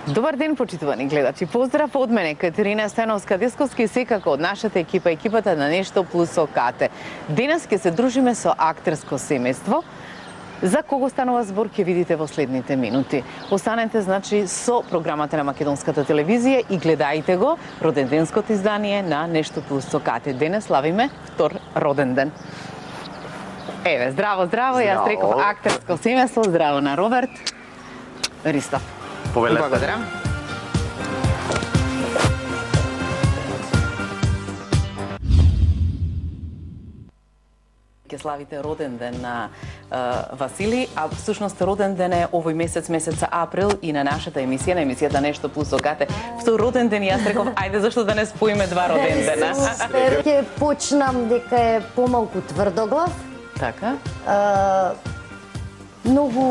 Добар ден, почитувани гледачи. Поздрав од мене, Катерина Стојановска-Десковска и секако од нашата екипа, екипата на Нешто плюс ОКТ. Денес ќе се дружиме со актерско семејство. За кого станува збор ќе видите во следните минути. Останете, значи, со програмата на Македонската телевизија и гледајте го роденденското издание на Нешто плюс ОКТ. Денес славиме втор роден ден. Еве, здраво, здраво, јас реков актерско семејство, здраво на Роберт Ристов. Повелете. Благодарам. Ќе славите роден ден на Васили, а всушност роден ден е овој месец, месеца април, и на нашата емисија, на емисијата Нешто плюс ОКТ. Втор роден ден, јас реков, ајде, зашто да не споиме два роден дена? Ќе почнам дека е помалку тврдоглав. Така. Многу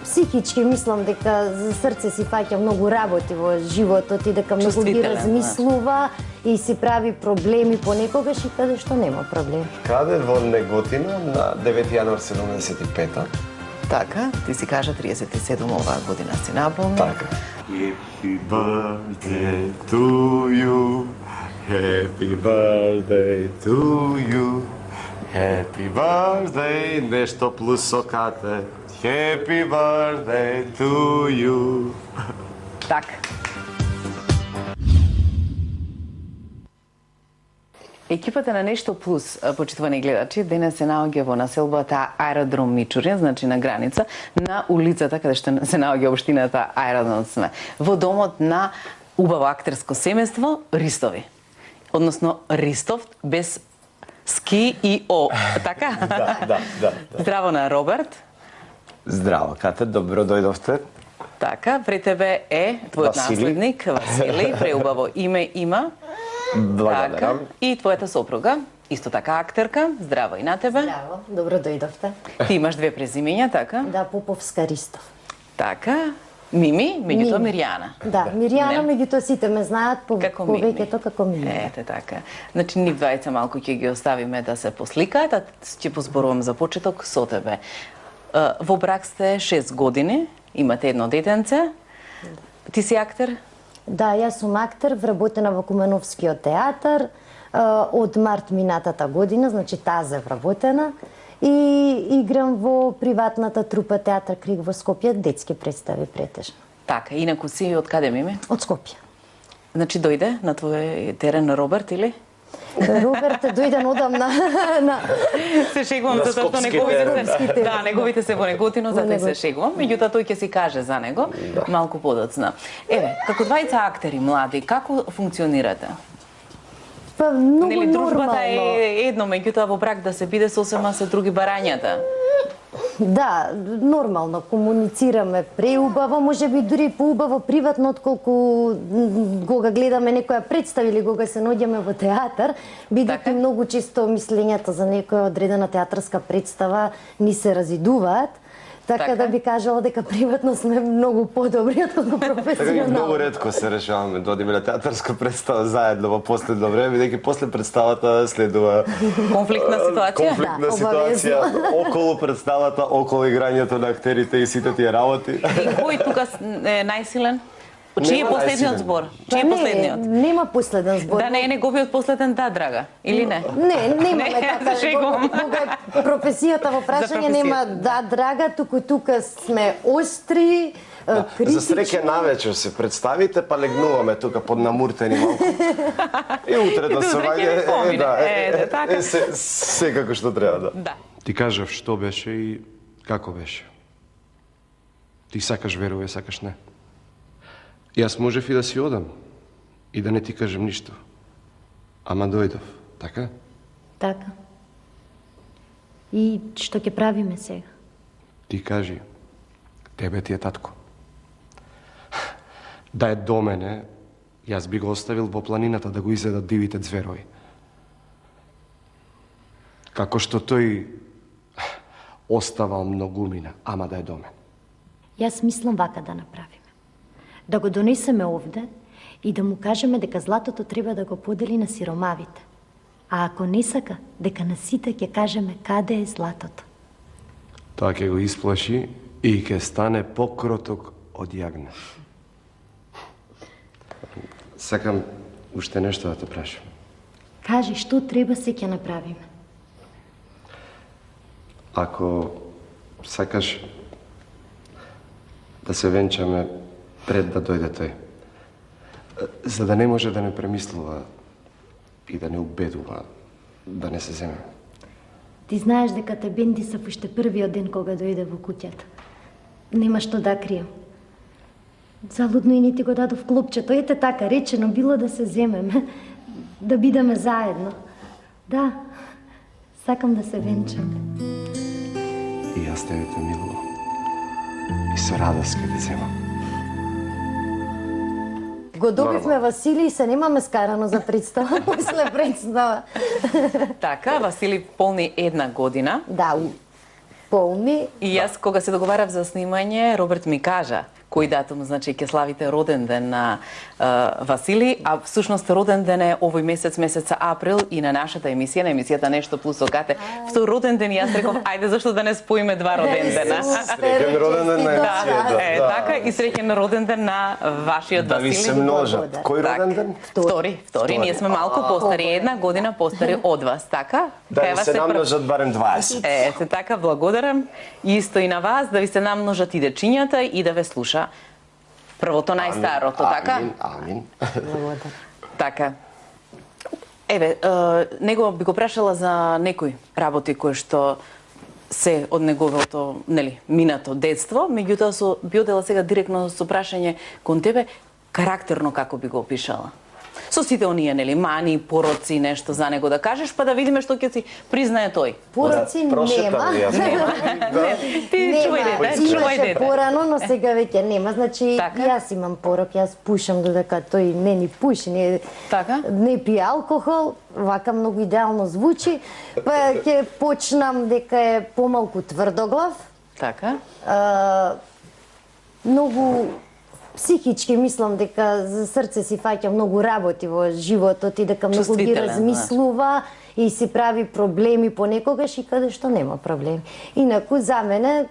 психички мислам дека за срце си фаќа многу работи во животот и дека многу ги размислува и си прави проблеми понекогаш и каде што нема проблем. Каде во Неготино на 9 јануар 75-та. Така, ти си кажа 37 оваа година си наполни. Така. Happy birthday to you. Happy birthday to you. Happy birthday, Нешто плюс ОКТ. Happy birthday to you. Така. Екипата на Нешто плюс, почитувани гледачи, денес се наоѓа во населбата Аеродром Мичурин, значи на граница, на улицата каде што се наоѓа општината Аеродром сме, во домот на убаво актерско семејство Ристови. Односно Ристов без ски и о, така? Да. Здраво на Роберт. Здраво, Кате, добро дојдовте. Така, пред тебе е твојот Васили. наследник, Васили, преубаво име има. Благодарам. Така, и твојата сопруга, исто така актерка, здраво и на тебе. Здраво, добро дојдовте. Ти имаш две презимења, така? Да, Поповска Ристов. Така, Мими, меѓутоа Мирјана. Да, Мирјана, Не. меѓутоа сите ме знаат Како Мими. повеќето како Мими. Ете така. Значи, нив двајца малку ќе ги оставиме да се посликаат, а ќе позборувам за почеток со тебе. Во брак сте 6 години, имате едно детенце. Ти си актер? Да, јас сум актер, вработена во Кумановскиот театар од март минатата година, значи таа вработена, и играм во приватната трупа Театар Крик во Скопје, детски представи претежно. Така, инаку си од каде, Мими? Од Скопје. Значи, дојде на твој терен на Роберт, или? Роберт дојде одамна на Се шегувам На затоа што скопски неговите се, терен. да, неговите се во Неготино, затоа и се шегувам. Меѓутоа тој ќе си каже за него малку подоцна. Еве, како двајца актери млади, како функционирате? па многу Нели дружбата нормално. е едно, меѓутоа во брак да се биде сосема се други барањата. Да, нормално комуницираме преубаво, можеби дури поубаво приватно отколку кога гледаме некоја представа или кога се наоѓаме во театар, бидејќи Така. многу често мислењата за некоја одредена театарска представа ни се разидуваат. Така, Така. да би кажала дека приватно сме многу подобри отколку Така и професионално. многу ретко се решаваме да одиме на театарска представа заедно во последно време, бидејќи после представата следува Конфликтна ситуација? конфликтна Да, ситуација околу представата, околу играњето на актерите и сите тие работи. И кој тука е најсилен? Чиј е Нема последниот најсилен. збор? Па Чиј е не, последниот? Нема последен збор. Да не е неговиот последен, да, драга, или не? Не, немаме Не, така. се шегувам. Кога е професијата во прашање За нема професијата. да драга, тука сме остри, критични. За среќа навечер се представите, па легнуваме тука под намуртени малку. И утре да се Утре ќе ви ваѓа, помине. Така. се како што треба, да. Да. Ти кажав што беше и како беше. Ти сакаш веруве, сакаш не. Јас можев и да си одам и да не ти кажем ништо. Ама дојдов, така? Така. И што ќе правиме сега? Ти кажи, тебе ти е татко. Да е до мене, јас би го оставил во планината да го изедат дивите зверови. Како што тој оставал многумина, ама да е до мене. Јас мислам вака да направиме. Да го донесеме овде и да му кажеме дека златото треба да го подели на сиромавите. А ако не сака, дека на сите ќе кажеме каде е златото. Тоа ќе го исплаши и ќе стане покроток од јагне. Сакам уште нешто да те прашам. Кажи, што треба се ќе направиме? Ако сакаш да се венчаме пред да дојде тој, за да не може да не премислува и да не убедува да не се земе. Ти знаеш дека те бендисав уште првиот ден кога дојде во куќата. Нема што да крием. Залудно и не ти го дадов клопчето. Ете така, речено било да се земеме, да бидеме заедно. Да, сакам да се венчаме. И јас тебе те милувам. И со радост ќе те земам. Го добивме Васили и се немаме скарано за представа после представа. Така, Васили полни 1 година. Да, полни. И јас кога се договарав за снимање, Роберт ми кажа кој датум, значи, ќе славите роден ден на Васили, а всушност роден ден е овој месец, месеца април, и на нашата емисија, на емисијата Нешто плюс ОКТ, со роден ден, јас реков, ајде, зашто да не споиме 2 роден дена? Среќен роден ден на емисијата. Така, и среќен роден ден на вашиот Да ви Васили. се множат. Кој роден ден? Втори. Ние сме малку постари, 1 година постари од вас, така? Да Кај ви вас се е намножат барем 20. Ете така, благодарам. Исто и на вас, да ви се намножат и дечињата и да ве слуша првото најстарото, така? Амин. Така. Еве, него би го прашала за некои работи кои што се од неговото, нели, минато детство, меѓутоа би одела сега директно со прашање кон тебе, карактерно како би го опишала? Со сите оние, нели, мани, пороци, нешто за него да кажеш, па да видиме што ќе си признае тој. Пороци нема. Ти чувај дете, чувај Имаше дете. порано, но сега веќе нема. Значи, Така? јас имам порок, јас пушам додека тој не ни пуши, Така? не пие алкохол, вака многу идеално звучи. Па ќе почнам дека е помалку тврдоглав, Така? многу психички мислам дека за срце си фаќа многу работи во животот и дека многу ги Чувствителен, размислува и си прави проблеми понекогаш и каде што нема проблеми. Инаку за мене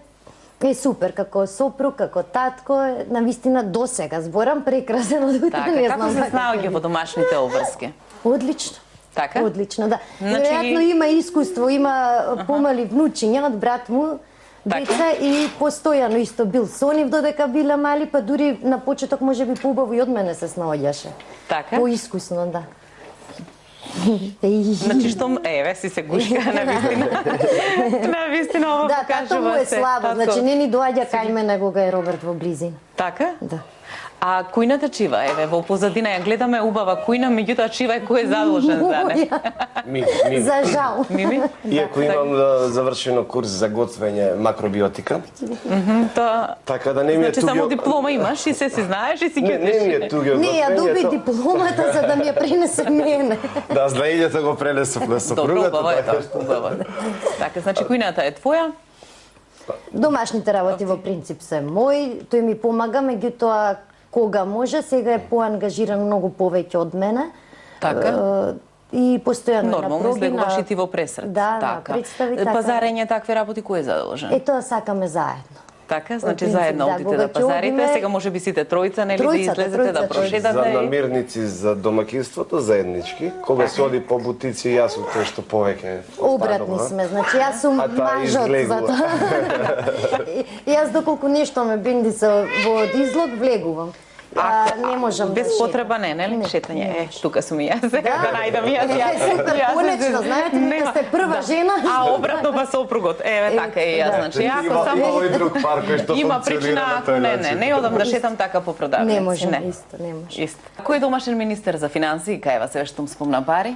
е супер како сопруг, како татко, навистина досега зборам прекрасен од утре, Така, не како знам. се снаоѓа во домашните обврски? Одлично. Така? Одлично, да. Значи Веројатно ги- има искуство, има помали внучиња од брат му, Така. деца и постојано исто бил со нив додека биле мали, па дури на почеток можеби поубаво и од мене се снаоѓаше. Така? Поискусно, да. Значи што еве си се гушка на вистина. На вистина ова Да, тато му е се. слабо, Тато. значи не ни доаѓа кај мене кога е Роберт во близина. Така? Да. А кујната чива, еве, во позадина ја гледаме убава кујна, меѓутоа чива е кој е задолжен за не. Ми. За жал. Мими? Иако имам завршено курс за готвење макробиотика, Тоа... така да не ми е Значи туѓо... само диплома имаш и се си знаеш и си Не, не ми е ќе туѓо Не, ја доби готвењето. дипломата за да ми ја пренесе мене. Да, знаењето го пренесов на Добро, сопругата, убаво е така тоа, што... убаво. Така, значи кујната е твоја, Домашните работи во принцип се мои, тој ми помага, меѓутоа кога може, сега е поангажиран многу повеќе од мене. така? И постојано е на Нормално проби, излегуваш и ти во пресред. Да, така. на представи, така. Пазарење, такви работи, кој е задолжен? Е, тоа сакаме заедно. Така, значи принцип, заедно да, одите кога да ќе пазарите, одиме- сега може би сите тројца, нели, да Тројцата, излезете да тројцата. За прошетате. намирници за домакинството заеднички, кога се оди по бутици, јас сум тој што повеќе Обратни останува. сме, значи јас сум А таа мажот за излегува. тоа. И јас доколку нешто ме бендиса во излог, влегувам. Не можам без да шетам. потреба не, нели? Шетање. Е, тука сум и јас. Да најдам јас. Супер, конечно, знаете, дека сте прва жена. А обратно па сопругот. Еве така и јас, да. значи ако Има само овој друг пар кој што има функционира причина на ако тој не, начин. не одам да шетам така по продавници. Не можам, исто, не можам. Исто. Кој е домашен министер за финансии? Кај вас, еве што спомна пари?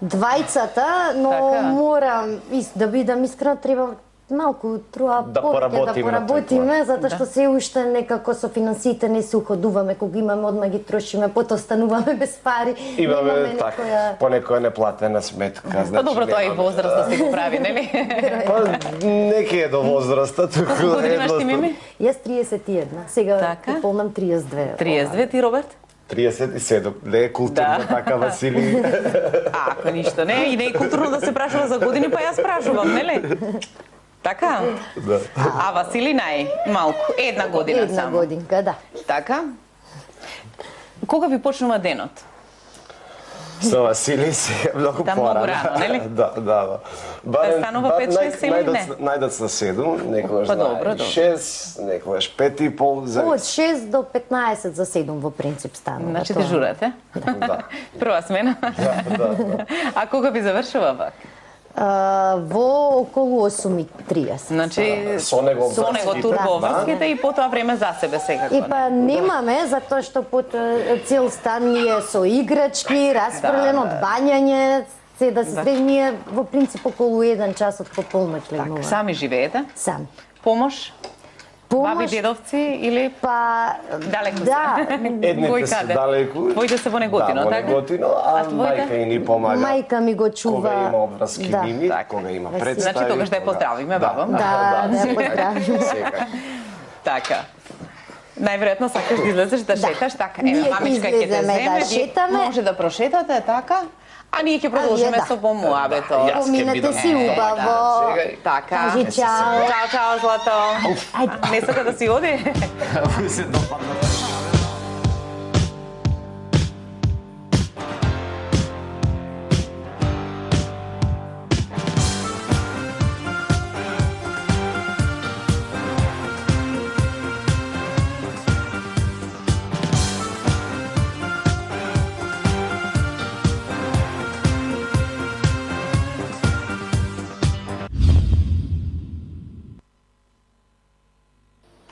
Двајцата, но Така. морам да бидам искрена, треба малку труа Да повеќе поработиме на тој затоа што се уште некако со финансиите не се уходуваме, кога имаме одма ги трошиме, потоа остануваме без пари. Имаме Немаме така, некоја- понекоја неплатена сметка. Па Значи, добро, тоа и нема возраст да се го прави, нели? Па, неки е до возраста, туку Колку години имаш ти, Мими? Јас 31, сега Така. ќе полнам 32. 32 ти, Роберт? 37, не е културно Да. така, Васили. Ако ништо не, и не е културно да се прашува за години, па јас прашувам, нели? Така? Да. А Васили малку, 1 година Една само. годинка, да. Така? Кога ви почнува денот? Со Васили си е многу Да, многу порано. рано, нели? Да. станува 5-6 или не? Најдоцна 7, некогаш Па добро, 6, некогаш 5,5 за... Од 6 до 15 за 7 во принцип станува. Значи тоа. дежурате? Да. Прва смена? Да. А кога ви завршува пак? Во околу 8:30. Значи, Со него со него врските, турбоврските и потоа време за себе секако. И па немаме, затоа што под цел стан ни е со играчки, расфрлен од бањање, се да се средни ние во принцип околу 1 час од пополноќ Така, легнува. сами живеете? Сам. Помош? Баби, дедовци или Па далеку се? да, Едните Кој се каде? далеку. Твоите се во Неготино, да, така? во Неготино, а твоите? мајка и ни помага. мајка ми го чува. Кога има обврски Да. линии, Така. кога има Значи, представи. Значи тогаш да ја поздравиме, баба. Да, да ја поздравиме. Секако. Така. Најверојатно сакаш да излезеш да шеташ, така. Еве, Ние мамичка ќе те излеземе земе, да вие шетаме. може да прошетате, така? А ние ќе продолжиме да. со помуабето. Јас ќе Поминете бидам си убаво. Сега Така. Кажи чао. Чао, Злато. Ајде. Не сака да си оди? се допадна.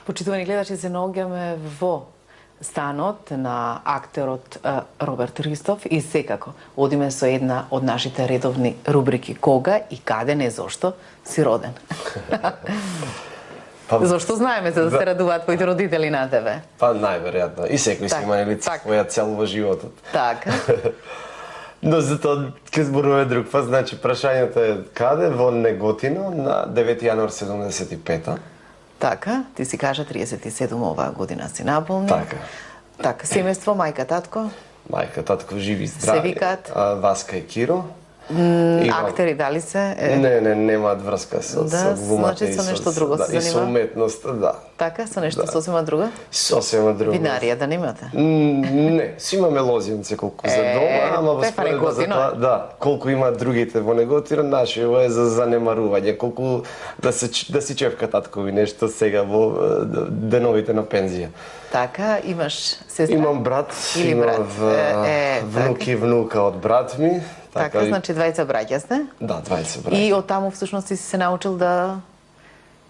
Почитувани гледачи, се наоѓаме во станот на актерот Роберт Ристов и секако одиме со една од нашите редовни рубрики кога и каде, не зошто си роден. Зошто знаеме за да се радуваат твоите родители на тебе? Па најверојатно. И секој си Така, има нели така. своја цел во животот. Така. Но затоа ќе зборуваме друг пат, значи прашањето е каде во Неготино на 9 јануар 75-та. Така, ти си кажа 37 оваа година си наполни. Така. Така, семејство, мајка, татко, Мајка, татко живи здрави. Се викаат? Васка и Киро. актери дали се? Не, немаат врска со Да, глумата значи и со нешто друго се и со занимава? уметноста, да. Така, со нешто сосема друго? Сосема друго. Винарија да немате? Не, си имаме лозенце колку за дома, ама во тоа е па споредба за Неготино. тоа, да, колку има другите во Неготино, нашиот е за занемарување, колку да си чевка таткови нешто сега во деновите на пензија. Така, имаш сестра? Имам брат, Или брат. внук и внука од брат ми. Така, значи двајца браќа сте? Да, 20 браќа. И од таму всушност си се научил да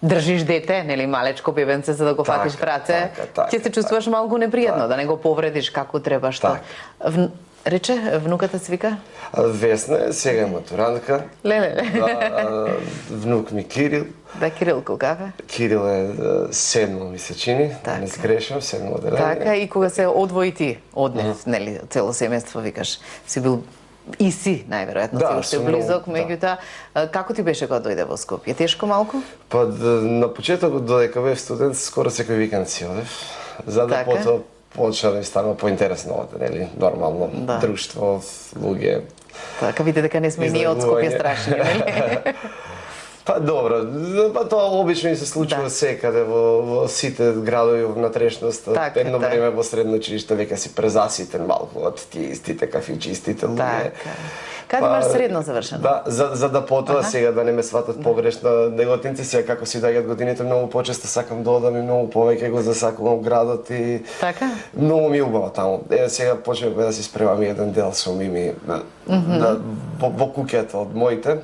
држиш дете, нели, малечко бебенце за да го Така, фатиш в раце. така, Ќе се чувствуваш малку непријатно, да не го повредиш како треба што. Така. Рече, внуката се вика? Весна е, сега е матурантка. Леле. Да, внук ми Кирил. Да, Кирилко, кафе? Кирил е седмо ми се чини, Така. не сгрешам, седмо одделение. Така, и кога се одвои ти од нив, нели, цело семејство, викаш, си бил и си, најверојатно, Да, си уште сум близок, многу, меѓутоа, како ти беше кога дојде во Скопје? Тешко малку? Па на почетокот додека бев студент, скоро секој викенд си одев, за да Така. потоа почна да ми станува поинтересно од, нели, нормално Да. друштво, луѓе. Така, видите дека не сме ние од Скопје Излагување. страшни, нели? Па добро, па тоа обично и се случува Да. секаде во сите градови во внатрешноста. Така, Едно така. време во средно училиште веќе си презаситен малку од тие истите кафичи, истите луѓе. Така. Каде имаш средно завршено? Да, за да потоа сега да не ме сватат погрешно неготинци, сега како си доаѓаат годините, многу почесто сакам да одам и многу повеќе го засакувам градот и Така? многу ми е убаво таму. Сега почнав да си спремам и еден дел со Мими во куќето од моите.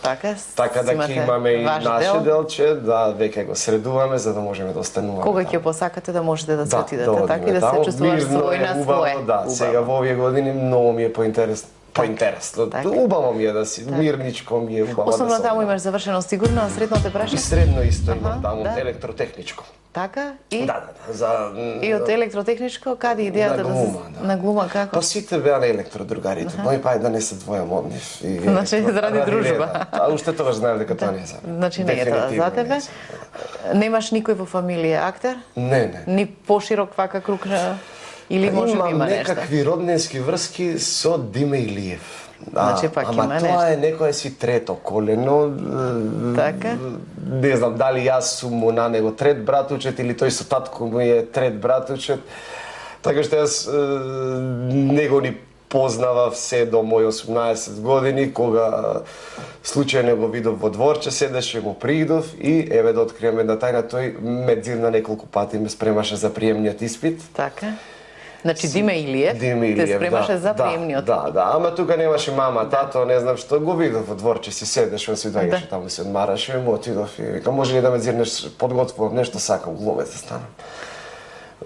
Така, Така да имате ќе имаме и ваш наше дел. делче, да веќе го средуваме за да можеме да остануваме. Кога таму. ќе посакате да можете да се отидете, одиме така и да таму. се чувствуваш Мирно свој е, на убаво, свое. Да, сега во овие години многу ми е поинтересно. Така. Убаво ми е да си, мирничко ми е убаво Основно да се таму одам. имаш завршено сигурно, а средно те И прашам? средно исто имам таму, да. електротехничко. Така? И? Да, за... И од електротехничко, каде идејата на да глума, се... да. На глума, како? Па сите беа на електродругарите, мој па е да не се двојам од нив. И Значи, заради дружба. реда. А уште тогаш знаев дека тоа не е за мене. Значи не е тоа за Дефинитивно тебе. не е за мене. Немаш никој во фамилија актер? Не. Ни поширок вака круг на... Или може би има нешто? некакви роднински врски со Диме Илиев. Значи, пак ама има тоа нешто. е некое си трето колено. Така? Не знам дали јас сум му на него трет братучет или тој со татко му е трет братучет. Така што јас не го ни познавав се до мои 18 години, кога случајно го видов во дворче, седеше, му приидов и еве да открием една тајна, тој ме дзирна неколку пати, ме спремаше за приемниот испит. Така. Значи Диме Илиев Диме те Илиев, спремаше да, за приемниот. Да, ама тука немаше мама, тато, не знам што, го видов во дворче, си седеше, он си доаѓаше таму, се одмараше, и му отидов и вика, може ли да ме дзирнеш, подготвував нешто, сакам глумец да станам.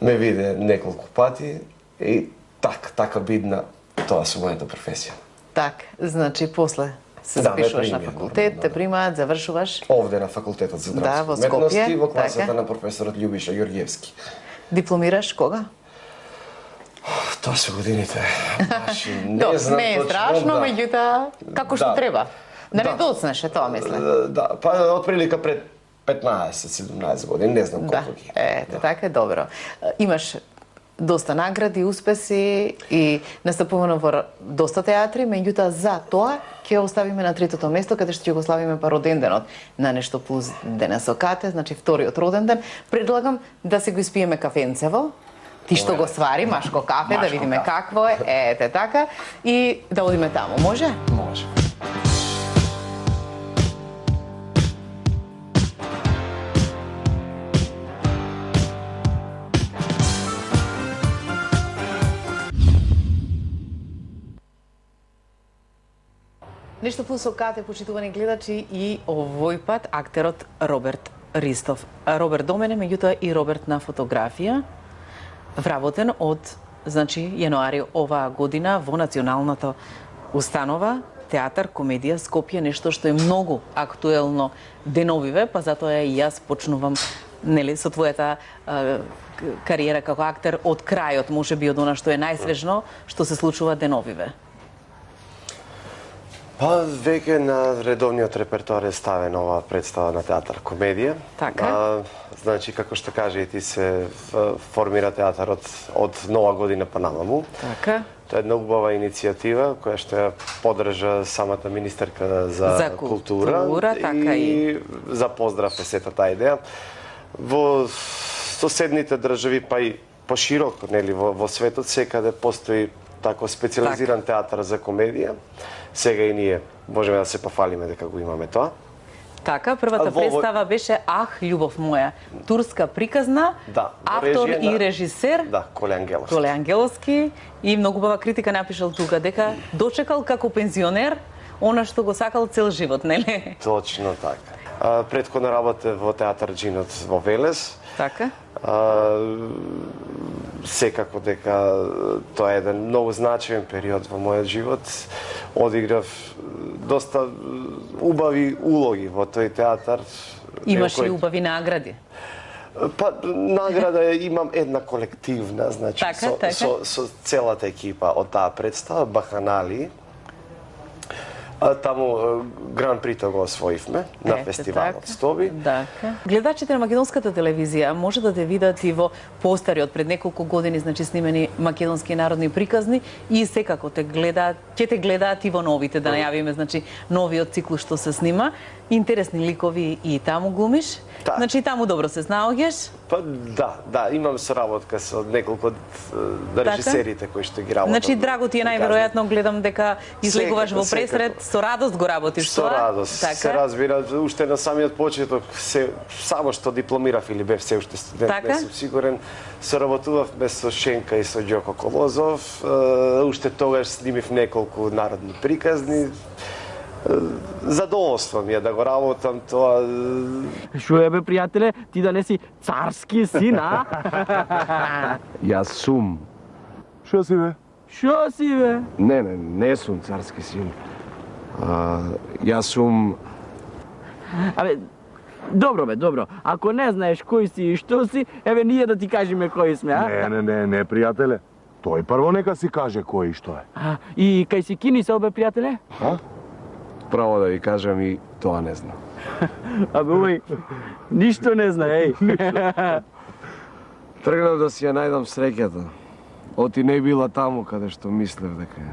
Ме виде неколку пати и така бидна тоа со мојата професија. Так, значи после се Да, запишуваш на ме примија, факултет, да. те примаат, завршуваш Овде на факултетот за Да, во здравство Скопје, уметности, во класата така. на професорот Љубиша Ѓорѓевски. дипломираш кога? Тоа се годините. Значи, не знам не е точно, страшно, да. меѓутоа како што Да. треба. Да не Да. доцнеше тоа, мисле. Да, па отприлика пред 15-17 години, не знам Да, колку ги. ете, така е добро. Имаш доста награди, успеси и настапувано во доста театри, меѓутоа за тоа ќе оставиме на третото место каде што ќе го славиме па роденденот на Нешто плюс денес окате, значи вториот роден ден. Предлагам да се го испиеме кафенцево. Ти што го свари, машко кафе, да Машко видиме кафе. какво е, ете така, и да одиме таму, може? Може. Нешто плюс окате, почитувани гледачи, и овој пат актерот Роберт Ристов. Роберт до мене, меѓутоа и Роберт на фотографија, вработен од, значи, јануари оваа година во националната установа Театар Комедија Скопје, нешто што е многу актуелно деновиве, па затоа и јас почнувам нели со твојата кариера како актер од крајот, можеби од она што е најсвежно што се случува деновиве. Па, веќе на редовниот репертоар е ставена оваа представа на Театар Комедија. Така. Значи, како што кажа и ти, се формира театарот од Нова година па намаму. Така. Тоа е една убава иницијатива која што ја поддржа самата министерка за култура така и за поздрав е сета таа идеја. Во соседните држави, па и пошироко, нели, во светот секаде постои тако специализиран театар за комедија. Сега и ние можеме да се пофалиме дека го имаме тоа. Така, првата представа беше Ах, љубов моја. Турска приказна, Да, автор режија и режисер Да, Коле Ангеловски. Коле Ангеловски, и многу бава критика напишал тука дека дочекал како пензионер она што го сакал цел живот, нели? Точно така. Претходно работе во театар Джинот во Велес. Така. Секако дека тоа е еден многу значаен период во мојот живот. Одиграв доста убави улоги во тој театар. Имаш и убави награди. Па, награда имам една колективна, значи Така. со целата екипа од таа представа, Баханали. Таму Гран Прито го освоивме на фестивалот Стоби. Така. Гледачите на македонската телевизија може да те видат и во постери од пред неколку години, значи снимени македонски народни приказни, и секако ќе те гледаат и во новите, да најавиме, значи новиот циклус што се снима. Интересни ликови и таму глумиш. Да. Значи таму добро се снаоѓаш. Па да, имам соработка со неколку режисерите кои што ги работат. Значи драго ти е најверојатно, гледам дека излегуваш во пресред, со радост го работиш Со тоа. радост, Така. се разбира, уште на самиот почеток, само што дипломирав или бев се уште студент, Така. не сум сигурен, соработувавме со Шенка и со Ѓоко Колозов, уште тогаш снимив неколку народни приказни. Задоволство ми е да го работам тоа. Шо е бе, пријателе, ти да не си царски син, а? Јас сум. Шо си бе? Шо си бе? Не сум царски син. Јас сум... Абе, добро бе, добро. Ако не знаеш кој си и што си, еве ние да ти кажеме кои сме, а? Не, пријателе. Тој прво нека си каже кој и што е. И кај си кини се обе, пријателе? Право да ви кажам, и тоа не знам. Абе, ој, ништо не зна, еј. Тргнав да си ја најдам среќата. Оти не била таму каде што мислев дека е.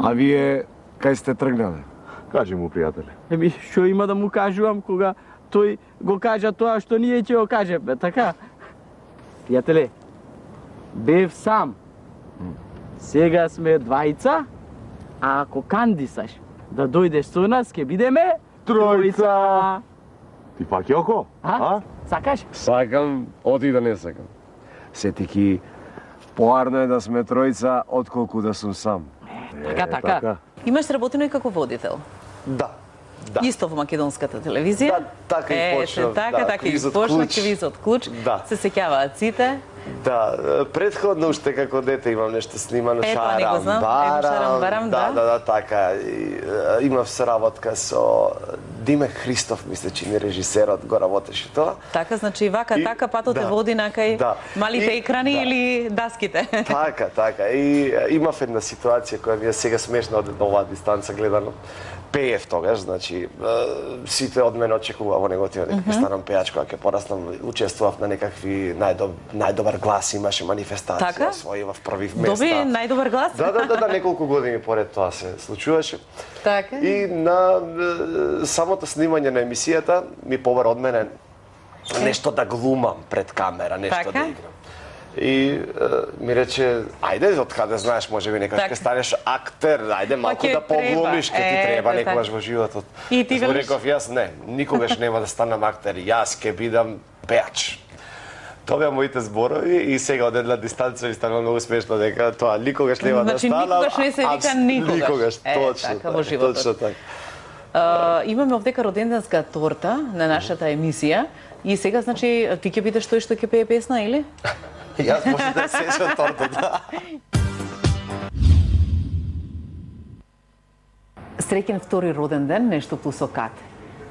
А вие кај сте тргнале? Кажи му, пријателе. Еми, што има да му кажувам кога тој го кажа тоа што ние ќе го кажеме, така? Пријателе, Бев сам. Сега сме двајца, а ако кандисаш да дојдеш со нас, ќе бидеме тројца. Ти пак Јоко? А? Сакаш? Сакам, оти да не сакам. Сетики, поарно е да сме тројца, отколку да сум сам. Така. Имаш работено и како водител. Да. Да. Исто во македонската телевизија. Да, така и почнав. Така и Квиз од почнав клуч. квиз од клуч. Да. Се сеќаваат сите. Да, предходно уште како дете имам нешто снимано, Тоа не го знам. Шарам барам, да. Да, така. Имав соработка со Диме Христов, мисля, че ни режисерот го работеше тоа. Така, значи вака, така патот те води на кај малите екрани или даските. Така. И имав една ситуација која ми е сега смешна од оваа дистанца гледано. Пеев тогаш, значи сите од мене очекуваа во неготива дека ќе станам пејач кога ќе пораснам. Учествував на некакви најдобар глас, имаше манифестација, Така? освојував први места. Доби најдобар глас? Да, неколку години поред тоа се случуваше. Така. И на самото снимање на емисијата ми побара од мене нешто да глумам пред камера, нешто Така? да играм. И ми рече, ајде, од каде знаеш, можеби некој ќе станеш актер, ајде малку ќе да поглумиш, ќе ти треба ето некогаш во животот. И ти Му велиш? реков јас не, никогаш нема да станам актер, јас ќе бидам пеач. Тоа беа моите зборови и сега од една дистанца ми станува многу смешно дека тоа никогаш нема да Значи, станам. никогаш не се вика никогаш. Никогаш, точно. Така во животот. Точно така. Имаме овдека роденденска торта на нашата емисија и сега, значи, ти ќе бидеш тој што ќе пее песна, или? Јас може да сечам тортата. Среќен втори роден ден, нешто плюс окате.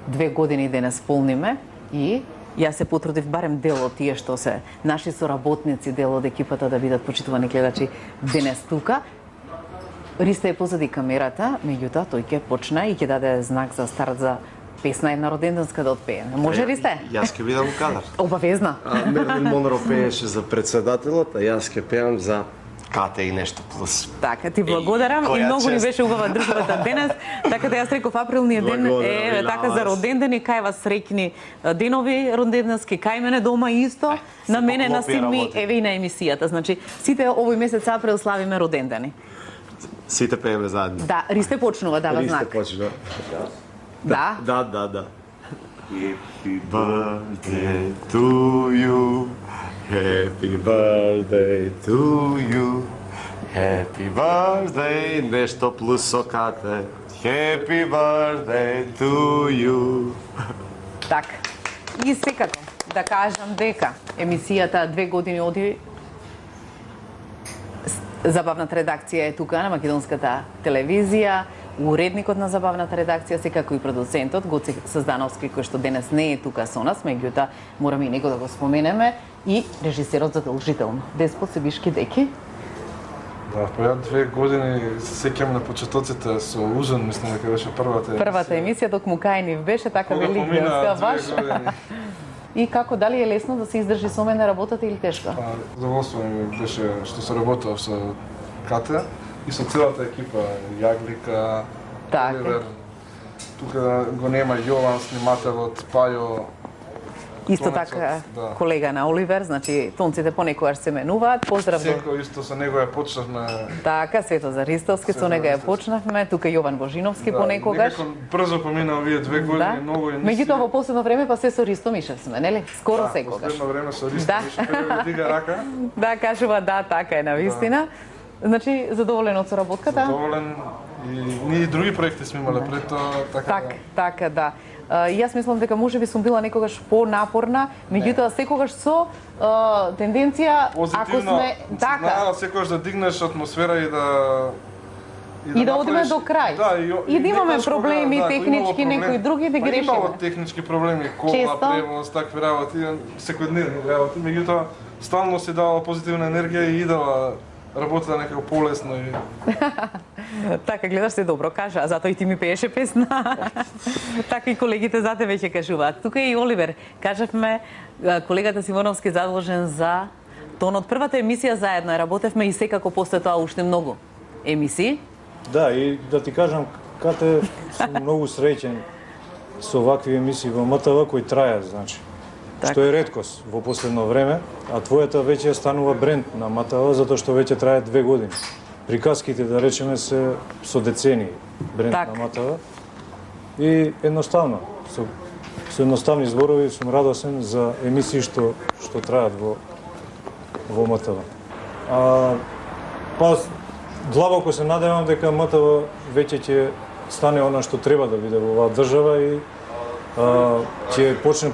2 години денес полниме и јас се потрудив барем дел од тие што се наши соработници, дел од екипата да бидат почитувани гледачи денес тука. Ристо е позади камерата, меѓутоа тој ќе почне и ќе даде знак за старт за песна една роденденска да отпее. Може Ристе? Јас ќе бидам у кадар. Обавезна. Мерлин Монро пееше за председателот, а јас ќе пеам за Кате и нешто плюс. Така, ти благодарам и која многу ни чест. беше убава државата денес. Така да јас реков априлниот ден Благодарам е и на така за вас. роденден и кај вас среќни денови роденденски, кај мене дома исто, на мене на поклопи син ми, работи. еве и на емисијата. Значи, сите овој месец април славиме родендени. Сите пееме заедно. Да, Ристе почнува, дава знак. почна. Да. Да. Happy birthday to you. Happy birthday to you. Happy birthday, нешто плюс со Кате. Happy birthday to you. Така. И секако да кажам дека емисијата 2 години оди Забавната редакција е тука на македонската телевизија, уредникот на забавната редакција, секако и продуцентот Гоце Саздановски, кој што денес не е тука со нас, меѓутоа мораме и него да го споменеме, и режисерот задолжително, Деспо Себишки Деки. Да, по ја 2 години се сеќам на почетоците со Узен, мислам дека беше првата емисија. Првата емисија, докму Кајнив беше, така Кога помина великанска 2 баш. години. И како, дали е лесно да се издржи со мене работата или тешко? Задоволство ми беше што се работев со Кате и со целата екипа, Јаглика, Така. Оливер. Тука го нема Јован, снимателот, Пајо. Исто Тонецот, така да. колега на Оливер, значи тонците понекогаш се менуваат. Поздрав до Секој исто со него ја почнавме. така Светозар Ристовски, со него ја почнавме, тука Јован Божиновски понекогаш. Некако брзо помина овие 2 години, Да. многу емисии. Меѓутоа во последно време па се со Ристо Мишев сме, нели? Скоро секогаш. Последно време со Ристо Да. Мишев кој дига рака. Да, кажува да, така е навистина. Значи задоволен од соработката? Доволен и ние и други проекти сме имале пред тоа, така Така, да. И јас мислам дека можеби сум била некогаш понапорна, меѓутоа секогаш со тенденција, ако позитивно. сме така, Знаела секогаш да дигнеш атмосфера и И да одиме направиш- до крај. Да, И да имаме некогаш проблеми, кога, технички, имало некои други да ги Па решиме. Имало технички проблеми, кола, Често. превоз, такви работи, секојдневни работи, меѓутоа стално си дава позитивна енергија и идела работата некако полесно и Така гледаш се добро кажа, затоа и ти ми пееше песна. Така и колегите за тебе ќе кажуваат. Тука е и Оливер. Кажавме, колегата Симоновски задолжен за тонот. Првата емисија заедно ја работевме и секако после тоа уште многу емисии. Да, и да ти кажам, Кате, сум многу среќен со вакви емисии во МТВ кои трајат, значи. што е реткост во последно време, а твојата веќе станува бренд на МТВ затоа што веќе трае 2 години. Приказките, да речеме, се со децении бренд Так. на МТВ. И едноставно, со едноставни зборови сум радосен за емисии што траат во МТВ. Па длабоко се надевам дека МТВ веќе ќе стане она што треба да биде во оваа држава и ќе почне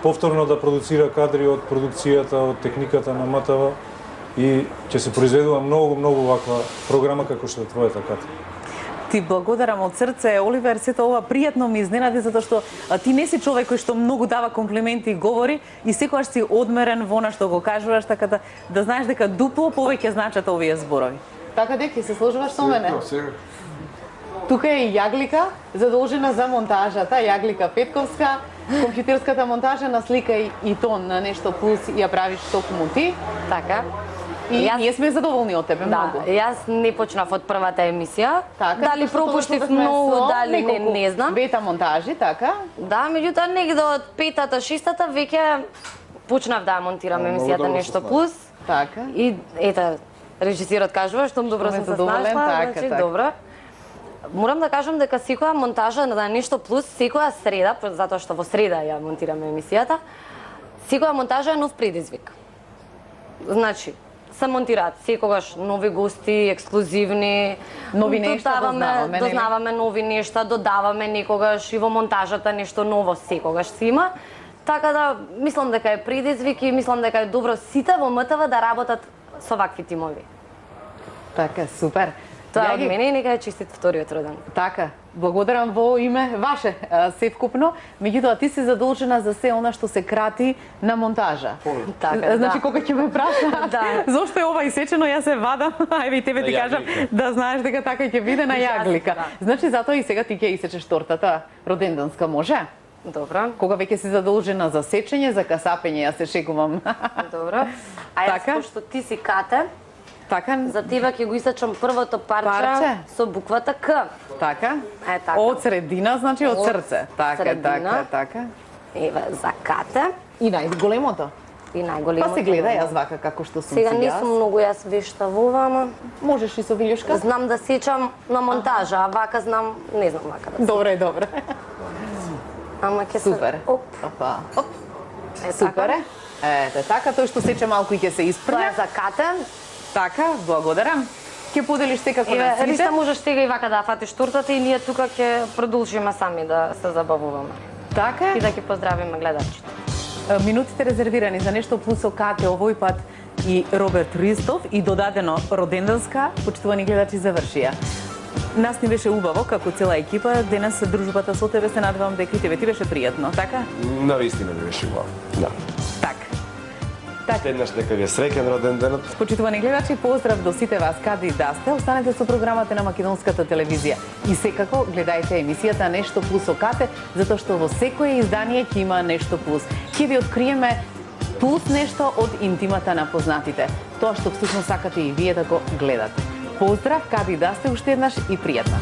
повторно да продуцира кадри од продукцијата, од техниката на МТВ и ќе се произведува многу ваква програма како што е твојата, Кати. Ти благодарам од срце, Оливер, сето ова пријатно ми изненади затоа што ти не си човек кој што многу дава комплименти и говори и секогаш си одмерен во она што го кажуваш, така да знаеш дека дупло повеќе значат овие зборови. Така деки се сложуваш со мене? Тука е и Јаглика, задолжена за монтажата, Јаглика Петковска, компјутерската монтажа на слика и тон на Нешто Плюс ја правиш токму ти. Така. И ние сме задоволни од тебе многу. Да, јас не почнав од првата емисија. Така, дали пропуштив многу, дали не знам. Бета монтажи, така? Да, меѓутоа негде од петата, шестата веќе почнав да монтирам емисијата Нешто Плюс. Така. И ета, режисерот кажува што добро сум се snašla, значи добро. Морам да кажам дека секоја монтажа на Нешто Плюс, секоја среда, затоа што во среда ја монтирам емисијата, секоја монтажа е нов предизвик. Значи, се монтираат секогаш нови гости, ексклузивни, нови нешта дознаваме нови нешта, додаваме некогаш и во монтажата нешто ново секогаш се има. Така да мислам дека е предизвик и мислам дека е добро сите во МТВ да работат со вакви тимови. Така, супер. Тоа од мене и нека е честит вториот роден. Така, благодарам во име ваше севкупно. Меѓутоа ти си задолжена за се она што се крати на монтажа. Така, значи да. кога ќе ме праша, Да. зошто е ова исечено, јас се вадам, ајде и тебе ти кажам да знаеш дека така ќе биде на Јаглика. Значи затоа и сега ти ќе исечеш тортата роденденска, може? Добро. Кога веќе си задолжена за сечење, за касапење, јас се шегувам. Добро. А јас Така? пошто ти си Кате, Така? за тебе ќе го исечам првото парче Парче? со буквата К. Така? Е така. Од средина, значи од срце. Така, средина. така. Еве за Кате И најголемото. и најголемото. Па се гледа јас вака како што сум Сега не јас. сум многу јас вешта во ова, ама Можеш и со вилјушка? знам да сечам на монтажа, а вака знам, не знам вака да. Добре, добре. Ама ќе се Супер. Оп, Опа. Оп. е Супер така. е. Ете, така, тој што сече малку и ќе се Тоа испрља. е за Кате. Така, благодарам. Ќе поделиш секако на Еве, сите. Риста можеш сега и вака да фатиш тортата и ние тука ќе продолжиме сами да се забавуваме. Така И е. да ќе поздравиме гледачите. Минутите резервирани за Нешто Плюс со Кате овој пат и Роберт Ристов и додадено роденденска, почитувани гледачи, завршија. Нас ни беше убаво како цела екипа. Денес дружбата со тебе се надевам дека и тебе ти беше пријатно, така? Навистина ми беше убаво. Да. Така. Еднаш дека ви е среќен роден денот. Почитувани гледачи, поздрав до сите вас каде и да сте. Останете со програмата на Македонската телевизија. И секако гледајте емисијата Нешто Плюс со Кате, затоа што во секое издание ќе има Нешто Плюс. Ќе ви откриеме плюс нешто од интимата на познатите. Тоа што всушност сакате и вие да го гледате. Поздрав, каде и да сте уште еднаш и пријатно.